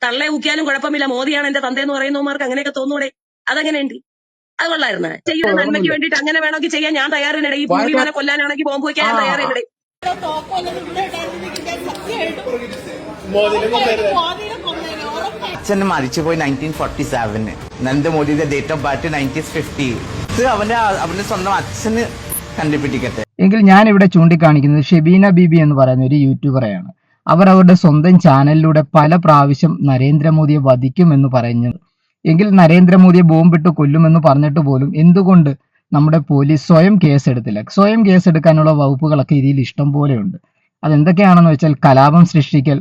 തള്ളെ ഊക്കിയാലും കുഴപ്പമില്ല, മോദിയാണ് എന്റെ തന്തയെന്ന് പറയുന്നവന്മാർക്ക് അങ്ങനെയൊക്കെ തോന്നൂടെ? അതെങ്ങനെയുണ്ട്? അത് കൊള്ളായിരുന്ന ചെയ്യൊരു നന്മയ്ക്ക് വേണ്ടിയിട്ട് അങ്ങനെ വേണമെങ്കിൽ ചെയ്യാൻ ഞാൻ തയ്യാറിനിടെ. ഈ പൂർവിമാനെ കൊല്ലാനാണെങ്കിൽ ബോംബ് വയ്ക്കാൻ ഞാൻ തയ്യാറിനിടെ. അച്ഛൻ മരിച്ചുപോയി 1947. നരേന്ദ്രമോദിയുടെ ഡേറ്റ് ഓഫ് ബർത്ത് 1950. ഇത് അവന്റെ സ്വന്തം അച്ഛന് കണ്ടുപിടിക്കട്ടെ. എങ്കിൽ ഞാൻ ഇവിടെ ചൂണ്ടിക്കാണിക്കുന്നത് ഷെബീന ബീബി എന്ന് പറയുന്ന ഒരു യൂട്യൂബറെയാണ്. അവർ അവരുടെ സ്വന്തം ചാനലിലൂടെ പല പ്രാവശ്യം നരേന്ദ്രമോദിയെ വധിക്കുമെന്ന് പറഞ്ഞു. എങ്കിൽ നരേന്ദ്രമോദിയെ ബോംബിട്ട് കൊല്ലുമെന്ന് പറഞ്ഞിട്ട് പോലും എന്തുകൊണ്ട് നമ്മുടെ പോലീസ് സ്വയം കേസെടുത്തില്ല? സ്വയം കേസെടുക്കാനുള്ള വകുപ്പുകളൊക്കെ ഇതിൽ ഇഷ്ടം പോലെയുണ്ട്. അതെന്തൊക്കെയാണെന്ന് വെച്ചാൽ കലാപം സൃഷ്ടിക്കൽ,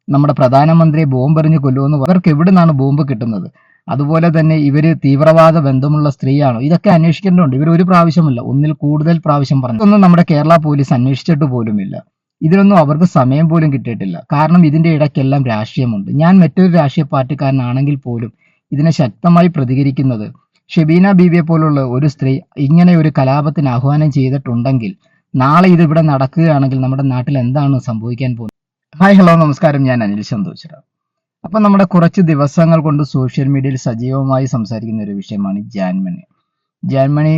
നമ്മുടെ പ്രധാനമന്ത്രിയെ ബോംബെറിഞ്ഞ് കൊല്ലുമെന്ന്. അവർക്ക് എവിടെ നിന്നാണ് ബോംബ് കിട്ടുന്നത്? അതുപോലെ തന്നെ ഇവര് തീവ്രവാദ ബന്ധമുള്ള സ്ത്രീയാണോ? ഇതൊക്കെ അന്വേഷിക്കേണ്ടതുണ്ട്. ഇവർ ഒരു പ്രാവശ്യമല്ല, ഒന്നിൽ കൂടുതൽ പ്രാവശ്യം പറഞ്ഞു. ഇതൊന്നും നമ്മുടെ കേരള പോലീസ് അന്വേഷിച്ചിട്ട് പോലുമില്ല. ഇതിനൊന്നും അവർക്ക് സമയം പോലും കിട്ടിയിട്ടില്ല. കാരണം ഇതിന്റെ ഇടയ്ക്കെല്ലാം രാഷ്ട്രീയമുണ്ട്. ഞാൻ മറ്റൊരു രാഷ്ട്രീയ പാർട്ടിക്കാരനാണെങ്കിൽ പോലും ഇതിനെ ശക്തമായി പ്രതികരിക്കുന്നത് ഷെബീന ബീബിയെ പോലുള്ള ഒരു സ്ത്രീ ഇങ്ങനെ ഒരു കലാപത്തിന് ആഹ്വാനം ചെയ്തിട്ടുണ്ടെങ്കിൽ നാളെ ഇതിവിടെ നടക്കുകയാണെങ്കിൽ നമ്മുടെ നാട്ടിൽ എന്താണ് സംഭവിക്കാൻ പോകുന്നത്? ഹായ്, ഹലോ, നമസ്കാരം. ഞാൻ അനിൽ സന്തോഷ്. അപ്പൊ നമ്മുടെ കുറച്ച് ദിവസങ്ങൾ കൊണ്ട് സോഷ്യൽ മീഡിയയിൽ സജീവമായി സംസാരിക്കുന്ന ഒരു വിഷയമാണ് ജാൻമണി. ജാൻമണി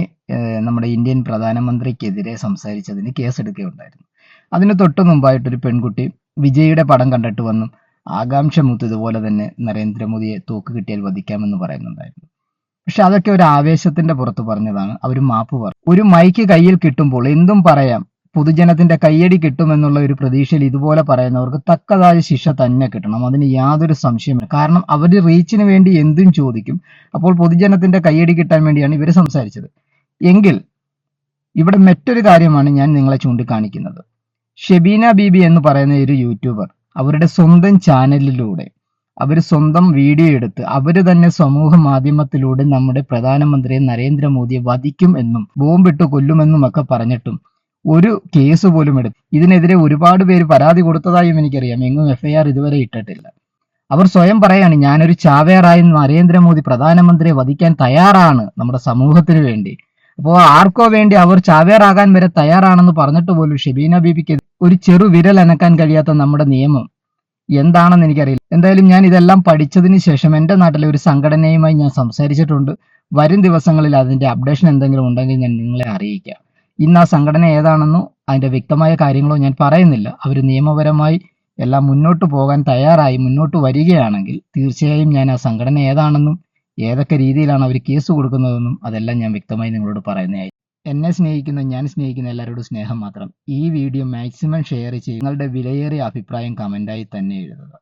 നമ്മുടെ ഇന്ത്യൻ പ്രധാനമന്ത്രിക്കെതിരെ സംസാരിച്ചതിന് കേസെടുക്കുകയുണ്ടായിരുന്നു. അതിന് തൊട്ട് മുമ്പായിട്ടൊരു പെൺകുട്ടി വിജയുടെ പടം കണ്ടിട്ട് വന്നു ആകാംക്ഷ മൂത്ത് ഇതുപോലെ തന്നെ നരേന്ദ്രമോദിയെ തോക്ക് കിട്ടിയാൽ വധിക്കാമെന്ന് പറയുന്നുണ്ടായിരുന്നു. പക്ഷെ അതൊക്കെ ഒരു ആവേശത്തിന്റെ പുറത്ത് പറഞ്ഞതാണ്. അവർ മാപ്പ് പറഞ്ഞു. ഒരു മൈക്ക് കയ്യിൽ കിട്ടുമ്പോൾ എന്തും പറയാം, പൊതുജനത്തിന്റെ കയ്യടി കിട്ടുമെന്നുള്ള ഒരു പ്രതീക്ഷയിൽ ഇതുപോലെ പറയുന്നവർക്ക് തക്കതായ ശിക്ഷ തന്നെ കിട്ടണം. അതിന് യാതൊരു സംശയമില്ല. കാരണം അവർ റീച്ചിന് വേണ്ടി എന്തും ചോദിക്കും. അപ്പോൾ പൊതുജനത്തിന്റെ കയ്യടി കിട്ടാൻ വേണ്ടിയാണ് ഇവർ സംസാരിച്ചത്. എങ്കിൽ ഇവിടെ മറ്റൊരു കാര്യമാണ് ഞാൻ നിങ്ങളെ ചൂണ്ടിക്കാണിക്കുന്നത്. ഷെബീന ബീബി എന്ന് പറയുന്ന ഒരു യൂട്യൂബർ അവരുടെ സ്വന്തം ചാനലിലൂടെ അവർ സ്വന്തം വീഡിയോ എടുത്ത് അവർ തന്നെ സമൂഹ മാധ്യമത്തിലൂടെ നമ്മുടെ പ്രധാനമന്ത്രിയെ നരേന്ദ്രമോദിയെ വധിക്കും എന്നും ബോംബിട്ട് കൊല്ലുമെന്നും ഒക്കെ പറഞ്ഞിട്ടും ഒരു കേസ് പോലും എടുത്തു. ഇതിനെതിരെ ഒരുപാട് പേര് പരാതി കൊടുത്തതായും എനിക്കറിയാം. എങ്ങും FIR ഇതുവരെ ഇട്ടിട്ടില്ല. അവർ സ്വയം പറയാണ്, ഞാനൊരു ചാവേറായി നരേന്ദ്രമോദി പ്രധാനമന്ത്രിയെ വധിക്കാൻ തയ്യാറാണ് നമ്മുടെ സമൂഹത്തിന് വേണ്ടി. അപ്പോൾ ആർക്കോ വേണ്ടി അവർ ചാവേറാകാൻ വരെ തയ്യാറാണെന്ന് പറഞ്ഞിട്ട് പോലും ഷെബീന ബീബിക്ക് ഒരു ചെറു വിരൽ അനക്കാൻ കഴിയാത്ത നമ്മുടെ നിയമം എന്താണെന്ന് എനിക്കറിയില്ല. എന്തായാലും ഞാൻ ഇതെല്ലാം പഠിച്ചതിന് ശേഷം എൻ്റെ നാട്ടിലെ ഒരു സംഘടനയുമായി ഞാൻ സംസാരിച്ചിട്ടുണ്ട്. വരും ദിവസങ്ങളിൽ അതിന്റെ അപ്ഡേഷൻ എന്തെങ്കിലും ഉണ്ടെങ്കിൽ ഞാൻ നിങ്ങളെ അറിയിക്കാം. ഇന്ന് ആ സംഘടന ഏതാണെന്നോ അതിന്റെ വ്യക്തമായ കാര്യങ്ങളോ ഞാൻ പറയുന്നില്ല. അവർ നിയമപരമായി എല്ലാം മുന്നോട്ട് പോകാൻ തയ്യാറായി മുന്നോട്ട് വരികയാണെങ്കിൽ തീർച്ചയായും ഞാൻ ആ സംഘടന ഏതാണെന്നും ഏതൊക്കെ രീതിയിലാണ് അവർ കേസ് കൊടുക്കുന്നതെന്നും അതെല്ലാം ഞാൻ വ്യക്തമായി നിങ്ങളോട് പറയുന്നതായി. എന്നെ സ്നേഹിക്കുന്ന, ഞാൻ സ്നേഹിക്കുന്ന എല്ലാവരോടും സ്നേഹം മാത്രം. ഈ വീഡിയോ മാക്സിമം ഷെയർ ചെയ്ത് നിങ്ങളുടെ വിലയേറിയ അഭിപ്രായം കമന്റായി തന്നെ എഴുതുക.